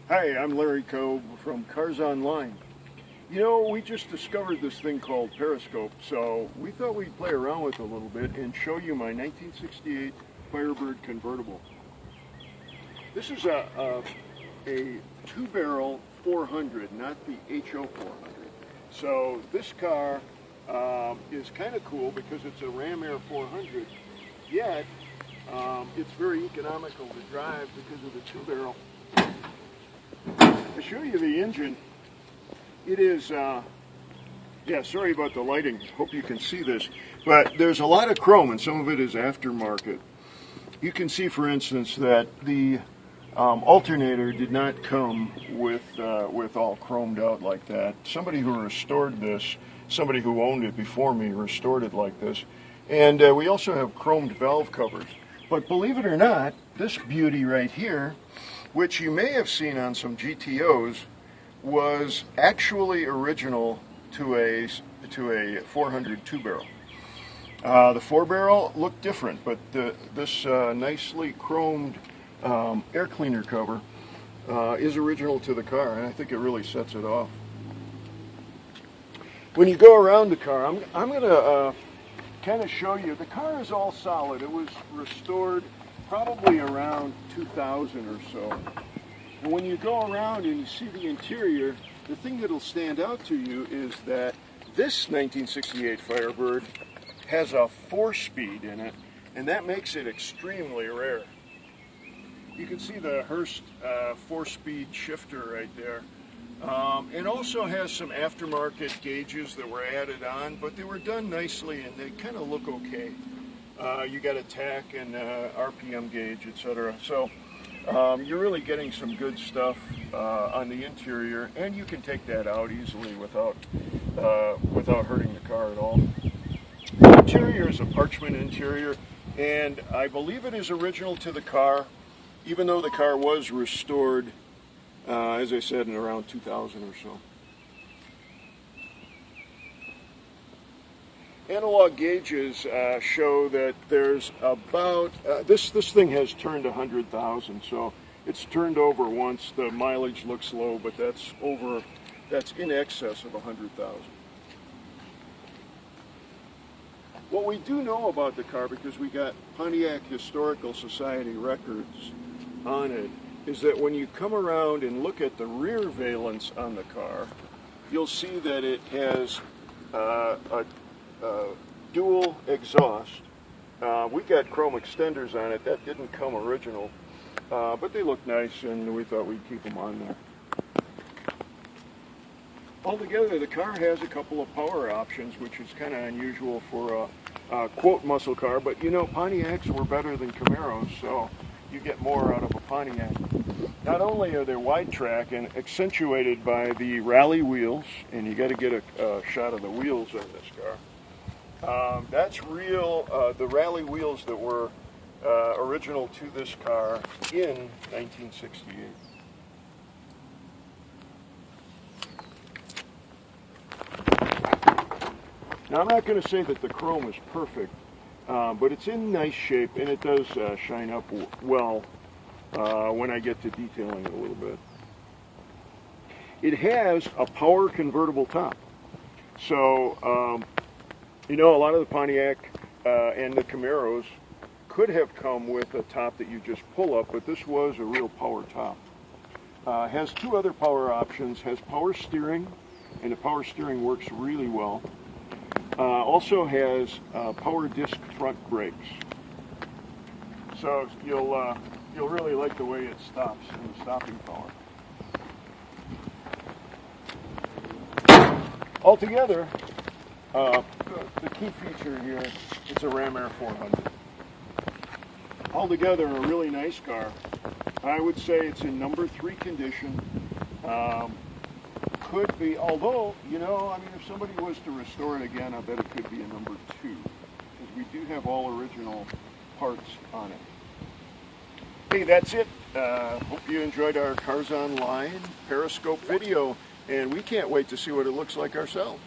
Hi, I'm Larry Coe from Cars Online. You know, we just discovered this thing called Periscope, so we thought we'd play around with it a little bit and show you my 1968 Firebird convertible. This is a two-barrel 400, not the HO 400. So this car is kind of cool because it's a Ram Air 400, yet it's very economical to drive because of the two-barrel. To show you the engine, it is, yeah, sorry about the lighting, hope you can see this, but there's a lot of chrome and some of it is aftermarket. You can see, for instance, that the alternator did not come with all chromed out like that. Somebody who restored this, somebody who owned it before me, restored it like this. And we also have chromed valve covers. But believe it or not, this beauty right here, which you may have seen on some GTOs, was actually original to a 400 two-barrel. The four-barrel looked different, but this nicely chromed air cleaner cover is original to the car, and I think it really sets it off. When you go around the car, I'm going to kind of show you. The car is all solid. It was restored probably around 2000 or so. And when you go around and you see the interior, the thing that'll stand out to you is that this 1968 Firebird has a 4-speed in it, and that makes it extremely rare. You can see the Hurst 4-speed shifter right there. It also has some aftermarket gauges that were added on, but they were done nicely and they kind of look okay. You got a tach and RPM gauge, etc. So you're really getting some good stuff on the interior, and you can take that out easily without hurting the car at all. The interior is a parchment interior, and I believe it is original to the car, even though the car was restored, as I said, in around 2000 or so. Analog gauges show that there's about, this thing has turned 100,000, so it's turned over once. The mileage looks low, but that's in excess of 100,000. What we do know about the car, because we got Pontiac Historical Society records on it, is that when you come around and look at the rear valence on the car, you'll see that it has a dual exhaust. We got chrome extenders on it. That didn't come original, but they look nice, and we thought we'd keep them on there. Altogether, the car has a couple of power options, which is kind of unusual for a quote muscle car, but you know, Pontiacs were better than Camaros, so you get more out of a Pontiac. Not only are they wide track and accentuated by the rally wheels, and you got to get a shot of the wheels on this car. That's real, the rally wheels that were original to this car in 1968. Now, I'm not going to say that the chrome is perfect, but it's in nice shape, and it does shine up well when I get to detailing it a little bit. It has a power convertible top. So, you know, a lot of the Pontiac and the Camaros could have come with a top that you just pull up, but this was a real power top. Has two other power options, has power steering, and the power steering works really well. Also has power disc front brakes. So you'll really like the way it stops and the stopping power. Altogether, the key feature here, it's a Ram Air 400. Altogether, a really nice car. I would say it's in number 3 condition. Could be, although, you know, I mean, if somebody was to restore it again, I bet it could be a number 2, because we do have all original parts on it. Hey, that's it. Hope you enjoyed our Cars Online Periscope video, and we can't wait to see what it looks like ourselves.